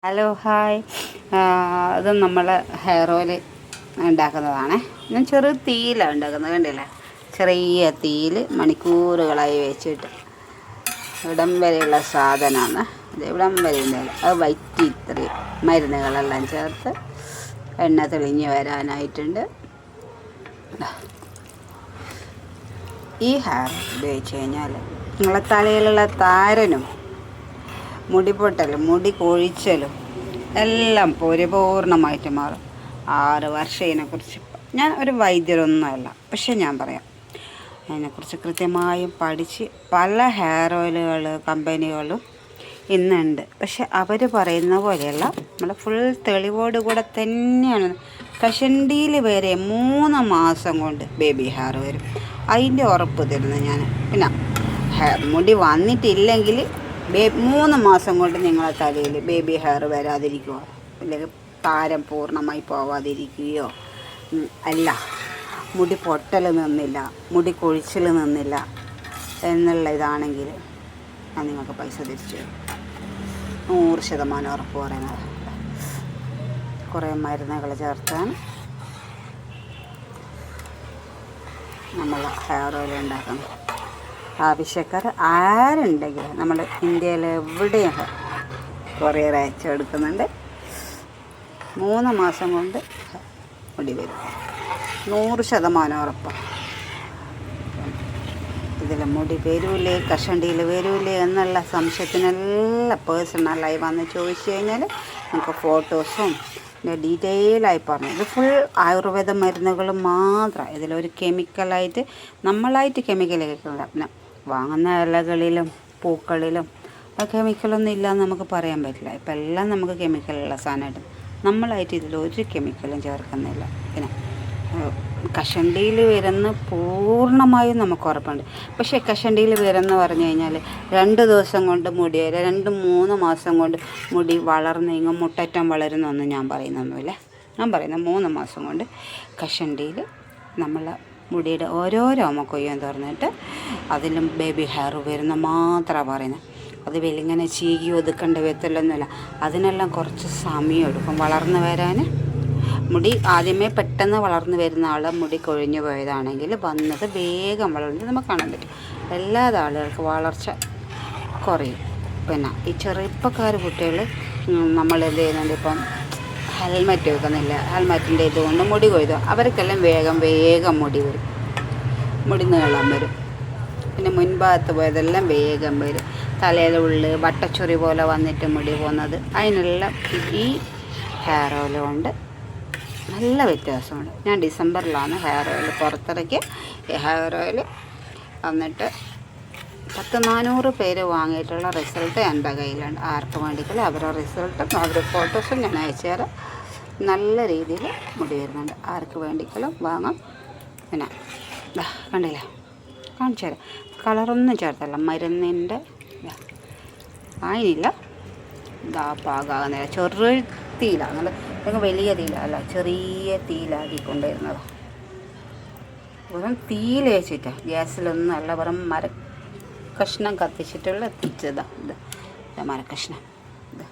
Hello hi. അത് നമ്മൾ hair oil ഉണ്ടാക്കുന്നതാണ്. ഞാൻ ചെറു തീയിലാണ് ഉണ്ടാക്കുന്നത്, കണ്ടില്ലേ? ചെറിയ തീയിൽ മണിക്കൂറുകളായി വെച്ചിട്ട് ഇവിടം വരെയുള്ള സാധനമാണ്. ഇത് ഇവിടം വരെ ഉണ്ടാവില്ല, അത് വൈറ്റ് ഇത്രയും മരുന്നുകളെല്ലാം ചേർത്ത് എണ്ണ തെളിഞ്ഞ് വരാനായിട്ടുണ്ട്. ഈ ഹെയർ ഉപയോഗിച്ച് കഴിഞ്ഞാൽ നിങ്ങളെ തലയിലുള്ള താരനും മുടിപൊട്ടലും മുടി കൊഴിച്ചലും എല്ലാം പരിപൂർണമായിട്ട് മാറും. 6 വർഷം ഇതിനെക്കുറിച്ച് ഞാൻ ഒരു വൈദ്യരൊന്നുമല്ല, പക്ഷെ ഞാൻ പറയാം, അതിനെക്കുറിച്ച് കൃത്യമായും പഠിച്ച് പല ഹെയർ ഓയിലുകൾ കമ്പനികളും ഇന്നുണ്ട്. പക്ഷെ അവർ പറയുന്ന പോലെയല്ല, നമ്മൾ ഫുൾ തെളിവോട് കൂടെ തന്നെയാണ്. കഷണ്ടിയിൽ വരെ 3 മാസം കൊണ്ട് ബേബി ഹെയർ വരും, അതിൻ്റെ ഉറപ്പ് തരുന്നു ഞാൻ. പിന്നെ മുടി വന്നിട്ടില്ലെങ്കിൽ 3 മാസം കൊണ്ട് നിങ്ങളെ തലയിൽ ബേബി ഹെയർ വരാതിരിക്കുകയോ അല്ലെങ്കിൽ താരം പൂർണ്ണമായി പോവാതിരിക്കുകയോ അല്ല, മുടി പൊട്ടൽ നിന്നില്ല, മുടി കൊഴിച്ചിൽ നിന്നില്ല എന്നുള്ള ഇതാണെങ്കിൽ ഞാൻ നിങ്ങൾക്ക് പൈസ തിരിച്ചു തരും. 100% ഉറപ്പ് പറയുന്നത്. കുറേ മരുന്നുകൾ ചേർത്താണ് നമ്മൾ ഹെയർ ഓയിൽ ഉണ്ടാക്കുന്നത്. ആവശ്യക്കാർ ആരുണ്ടെങ്കിലും നമ്മൾ ഇന്ത്യയിൽ എവിടെയും കൊറിയർ അയച്ചെടുക്കുന്നുണ്ട്. 3 മാസം കൊണ്ട് മുടി വരും, 100% ഉറപ്പാണ്. ഇതിൽ മുടി വരൂലേ, കഷണ്ടിയിൽ വരൂലേ എന്നുള്ള സംശയത്തിനെല്ലാം പേഴ്സണലായി വന്ന് ചോദിച്ചു കഴിഞ്ഞാൽ നമുക്ക് ഫോട്ടോസും ഡീറ്റെയിലായി പറഞ്ഞു. ഇത് ഫുൾ ആയുർവേദ മരുന്നുകൾ മാത്രം. ഇതിലൊരു കെമിക്കലായിട്ട് നമ്മളായിട്ട് കെമിക്കൽ കേൾക്കില്ല. പിന്നെ വാങ്ങുന്ന ഇലകളിലും പൂക്കളിലും കെമിക്കലൊന്നും ഇല്ലയെന്ന് നമുക്ക് പറയാൻ പറ്റില്ല. ഇപ്പം എല്ലാം നമുക്ക് കെമിക്കലുള്ള സാധനമായിട്ട്, നമ്മളായിട്ട് ഇതിലൊരു കെമിക്കലും ചേർക്കുന്നില്ല. പിന്നെ കഷണ്ടിയിൽ വരുന്ന പൂർണ്ണമായും നമുക്ക് ഉറപ്പുണ്ട്. പക്ഷേ കഷണ്ടിയിൽ വരുന്ന പറഞ്ഞു കഴിഞ്ഞാൽ 2 ദിവസം കൊണ്ട് മുടി വരെ 2-3 മാസം കൊണ്ട് മുടി വളർന്നിങ്ങും മുട്ടറ്റം വളരുന്നൊന്നും ഞാൻ പറയുന്നൊന്നുമില്ല. ഞാൻ പറയുന്നത് 3 മാസം കൊണ്ട് കഷണ്ടിയിൽ നമ്മൾ മുടിയുടെ ഓരോ രോമക്കൊയ്യും തുറന്നിട്ട് അതിലും ബേബി ഹെയർ വരുന്ന മാത്രമാണ് പറയുന്നത്. അത് വെളിങ്ങനെ ചീകി ഒതുക്കേണ്ട വിധത്തിലൊന്നുമില്ല. അതിനെല്ലാം കുറച്ച് സമയം എടുക്കും വളർന്നു വരാൻ. മുടി ആദ്യമേ പെട്ടെന്ന് വളർന്നു വരുന്ന ആൾ മുടി കൊഴിഞ്ഞു പോയതാണെങ്കിൽ വന്നത് വേഗം വളർന്നത് നമുക്ക് കാണാൻ പറ്റും. എല്ലാ ആളുകൾക്ക് വളർച്ച കുറയും. പിന്നെ ഈ ചെറുപ്പക്കാർ കുട്ടികൾ നമ്മൾ എന്ത് ചെയ്യുന്നുണ്ട്, ഇപ്പം ഹെൽമെറ്റ് വെക്കുന്നില്ല, ഹെൽമെറ്റിൻ്റെ ഇതുകൊണ്ട് മുടി കൊയ്തു, അവർക്കെല്ലാം വേഗം മുടി വരും, മുടി നീളം വരും. പിന്നെ മുൻഭാഗത്ത് പോയതെല്ലാം വേഗം വരും. തലയുടെ ഉള്ളിൽ വട്ടച്ചൊറി പോലെ വന്നിട്ട് മുടി പോകുന്നത്, അതിനെല്ലാം ഈ ഹെയർ ഓയിൽ കൊണ്ട് നല്ല വ്യത്യാസമുണ്ട്. ഞാൻ ഡിസംബറിലാണ് ഹെയർ ഓയിൽ പുറത്തിറക്കിയ ഹെയർ ഓയിൽ. എന്നിട്ട് 400 പേര് വാങ്ങിയിട്ടുള്ള റിസൾട്ട് എൻ്റെ കയ്യിലുണ്ട്. ആർക്ക് വേണ്ടിക്കലും അവരുടെ റിസൾട്ടും അവരുടെ ഫോട്ടോസും ഞാൻ അയച്ചു തരാം. നല്ല രീതിയിൽ മുടി വരുന്നുണ്ട്, ആർക്ക് വേണ്ടിക്കലും വാങ്ങാം. പിന്നെ കണ്ടില്ലേ, കാണിച്ചു തരാം. കളറൊന്നും ചേർത്തല്ല, മരുന്നിൻ്റെ അതിനില്ല. പാകാകുന്നില്ല, ചെറു തീയിലാണ്, അല്ലെങ്കിൽ വലിയ തീയിലല്ല, ചെറിയ തീയിലാക്കിക്കൊണ്ടിരുന്നത്. വെറും തീയിൽ വെച്ചിട്ടാണ്, ഗ്യാസിലൊന്നും അല്ല, വെറും മരക്കഷ്ണം കത്തിച്ചിട്ടുള്ള എത്തിച്ചതാണ്. ഇത് മരക്കഷ്ണം ഇത്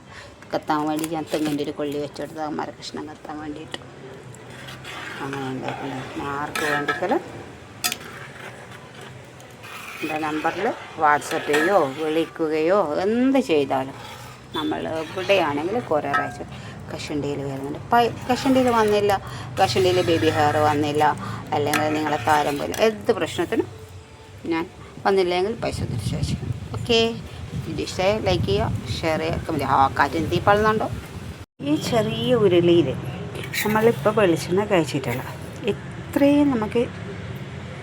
കത്താൻ വേണ്ടി ഞാൻ തെങ്ങിൻ്റെ ഒരു കൊള്ളി വെച്ചെടുത്ത് മരക്കഷ്ണം കത്താൻ വേണ്ടിയിട്ട് അങ്ങനെ ഉണ്ടാക്കുന്നത്. ആർക്ക് വേണ്ടിക്കലും എൻ്റെ നമ്പറിൽ വാട്സപ്പ് ചെയ്യുകയോ വിളിക്കുകയോ എന്ത് ചെയ്താലും നമ്മൾ എവിടെയാണെങ്കിൽ കൊറിയർ അയച്ചു. കഷണ്ടിയിൽ വരുന്നുണ്ട്, കഷണ്ടിയിൽ വന്നില്ല, കഷണ്ടിയിൽ ബേബി ഹെയർ വന്നില്ല, അല്ലെങ്കിൽ നിങ്ങളെ താരം പോലെ എന്ത് പ്രശ്നത്തിനും ഞാൻ വന്നില്ലെങ്കിൽ പൈസ തിരിച്ചു വെച്ചു. ഓക്കെ, ഇഷ്ടമായി ലൈക്ക് ചെയ്യുക, ഷെയർ ചെയ്യുക, കമൻറ്റ് ചെയ്യുക. കാറ്റിന് തീ പള്ളുന്നുണ്ടോ? ഈ ചെറിയ ഉരുളിയിൽ നമ്മളിപ്പോൾ വെളിച്ചെണ്ണ കഴിച്ചിട്ടില്ല, ഇത്രയും നമുക്ക്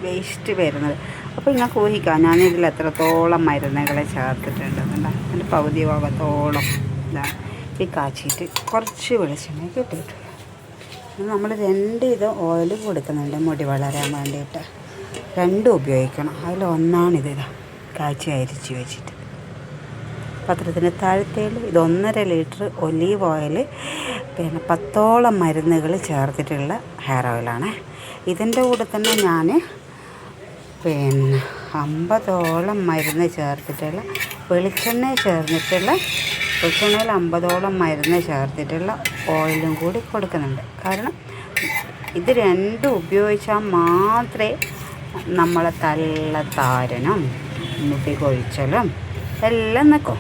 വേസ്റ്റ് വരുന്നത്. അപ്പോൾ നിങ്ങൾക്ക് ഊഹിക്കാം ഞാനിതിൽ എത്രത്തോളം മരുന്നുകളെ ചേർത്തിട്ടുണ്ടെന്നുണ്ട്. അതിൻ്റെ പകുതി ഭാഗത്തോളം ഇതാണ് ഈ കാച്ചിട്ട് കുറച്ച് വെളിച്ചെണ്ണ ഇട്ടിട്ടുണ്ട്. നമ്മൾ 2 ഓയിൽ കൊടുക്കുന്നുണ്ട് മുടി വളരാൻ വേണ്ടിയിട്ട്. 2 ഉപയോഗിക്കണം. അതിലൊന്നാണിത്, കാച്ചി അരിച്ച് വെച്ചിട്ട് പത്രത്തിന് താഴത്തേൽ. ഇത് 1.5 ലിറ്റർ ഒലീവ് ഓയിൽ, പിന്നെ 10ഓളം മരുന്നുകൾ ചേർത്തിട്ടുള്ള ഹെയർ ഓയിലാണ്. ഇതിൻ്റെ കൂടെ തന്നെ ഞാൻ പിന്നെ 50ഓളം മരുന്ന് ചേർത്തിട്ടുള്ള വെളിച്ചെണ്ണ ചേർന്നിട്ടുള്ള വെളിച്ചെണ്ണയിൽ 50ഓളം മരുന്ന് ചേർത്തിട്ടുള്ള ഓയിലും കൂടി കൊടുക്കുന്നുണ്ട്. കാരണം ഇത് രണ്ടും ഉപയോഗിച്ചാൽ മാത്രമേ നമ്മളെ തലത്താരനും മുടി കൊഴിച്ചലും എല്ലാം നിൽക്കും.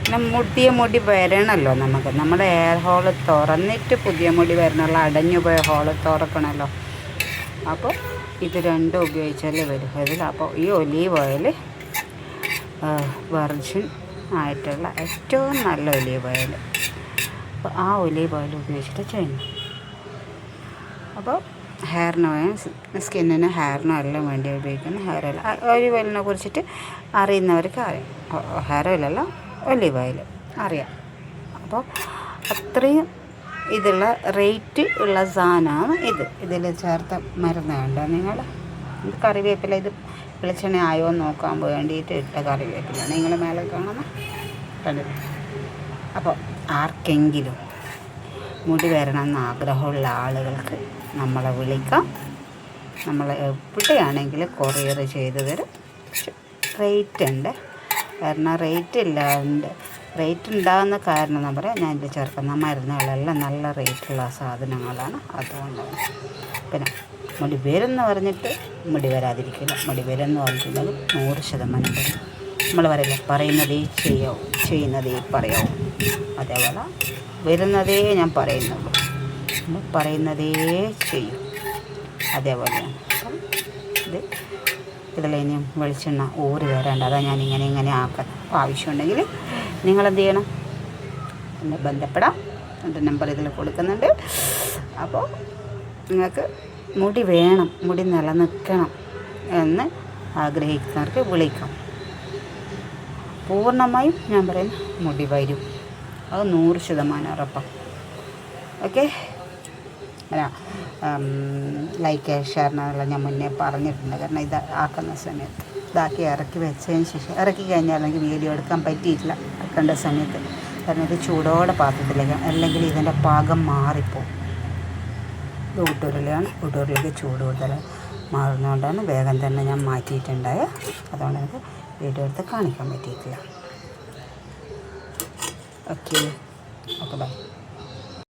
പിന്നെ പുതിയ മുടി വരണമല്ലോ നമുക്ക്. നമ്മുടെ എയർ ഹോള് തുറന്നിട്ട് പുതിയ മുടി വരണമല്ലോ, അടഞ്ഞു പോയ ഹോള് തുറക്കണമല്ലോ. അപ്പോൾ ഇത് രണ്ടും ഉപയോഗിച്ചാലേ വരും അതിൽ. അപ്പോൾ ഈ ഒലീവ് ഓയിൽ വെർജിൻ ആയിട്ടുള്ള ഏറ്റവും നല്ല ഒലീവ് ഓയിൽ. അപ്പോൾ ആ ഒലീവ് ഓയിൽ ഉപയോഗിച്ചിട്ട് ചെയ്യുന്നു. അപ്പോൾ ഹെയറിന് സ്കിന്നിന് ഹെയറിനും എല്ലാം വേണ്ടി ഉപയോഗിക്കുന്ന ഹെയർ ഓയിൽ. ഒലീവ് ഓയിലിനെ കുറിച്ചിട്ട് അറിയുന്നവർക്ക് അറിയാം. ഹെയർ ഓയിലല്ല, ഒലീവ് ഓയിൽ അറിയാം. അപ്പോൾ അത്രയും ഇതുള്ള റേറ്റ് ഉള്ള സാധനമാണ് ഇതിൽ ചേർത്ത മരുന്ന് കണ്ടോ നിങ്ങൾ. ഇത് കറിവേപ്പില, ഇത് വെളിച്ചെണ്ണ ആയോ എന്ന് നോക്കാൻ വേണ്ടിയിട്ട് ഇട്ട കറിവേപ്പില നിങ്ങൾ മേലെ കാണുന്ന കണ്ടില്ല. അപ്പോൾ ആർക്കെങ്കിലും മുടി വരണമെന്ന് ആഗ്രഹമുള്ള ആളുകൾക്ക് നമ്മളെ വിളിക്കാം. നമ്മൾ എവിടെയാണെങ്കിലും കൊറിയർ ചെയ്ത് തരും. റേറ്റ് ഉണ്ട്. കാരണം റേറ്റ് ഉണ്ടാകുന്ന കാരണം എന്താ പറയുക, ഞാൻ ഇതിൽ ചേർക്കുന്ന മരുന്നുകളെല്ലാം നല്ല റേറ്റുള്ള സാധനങ്ങളാണ്. അതുകൊണ്ടാണ്. പിന്നെ മുടി വരുമെന്ന് പറഞ്ഞിട്ട് മുടി വരാതിരിക്കില്ല. മുടി വരുമെന്ന് പറഞ്ഞിട്ടുണ്ടെങ്കിൽ 100% വരും. നമ്മൾ പറയില്ല, പറയുന്നതേ ചെയ്യാവൂ, ചെയ്യുന്നതേ പറയാവൂ. അതേപോലെ വരുന്നതേ ഞാൻ പറയുന്നുള്ളൂ, നമ്മൾ പറയുന്നതേ ചെയ്യും. അതേപോലെയാണ്. അപ്പം ഇതിലിനിയും വെളിച്ചെണ്ണ ഊറി വരേണ്ട. അതാണ് ഞാൻ ഇങ്ങനെ ആക്കുന്നത്. അപ്പോൾ ആവശ്യമുണ്ടെങ്കിൽ നിങ്ങളെന്ത് ചെയ്യണം, എന്നെ ബന്ധപ്പെടാം. എൻ്റെ നമ്പർ ഇതിൽ കൊടുക്കുന്നുണ്ട്. അപ്പോൾ നിങ്ങൾക്ക് മുടി വേണം, മുടി നിലനിൽക്കണം എന്ന് ആഗ്രഹിക്കുന്നവർക്ക് വിളിക്കാം. പൂർണ്ണമായും ഞാൻ പറയുന്നു മുടി വരും, അത് 100% ഉറപ്പാണ്. ഓക്കെ. അല്ല, ലൈക്ക് ഷെയറിനെല്ലാം ഞാൻ മുന്നേ പറഞ്ഞിട്ടുണ്ട്. കാരണം ഇത് ആക്കുന്ന സമയത്ത് ഇതാക്കി ഇറക്കി വെച്ചതിന് ശേഷം, ഇറക്കി കഴിഞ്ഞാൽ എനിക്ക് വീഡിയോ എടുക്കാൻ പറ്റിയിട്ടില്ല ആക്കേണ്ട സമയത്ത്. കാരണം ഇത് ചൂടോടെ പാത്രത്തിലേക്ക്, അല്ലെങ്കിൽ ഇതിൻ്റെ പാകം മാറിപ്പോവും. ഇത് ഊട്ടൂരിലാണ്, ഊട്ടൂരിലേക്ക് ചൂട് കൂടുതൽ മാറുന്നതുകൊണ്ടാണ് വേഗം തന്നെ ഞാൻ മാറ്റിയിട്ടുണ്ടായത്. അതുകൊണ്ട് എനിക്ക് വീഡിയോ എടുത്ത് കാണിക്കാൻ പറ്റിയിട്ടില്ല. Okay, by.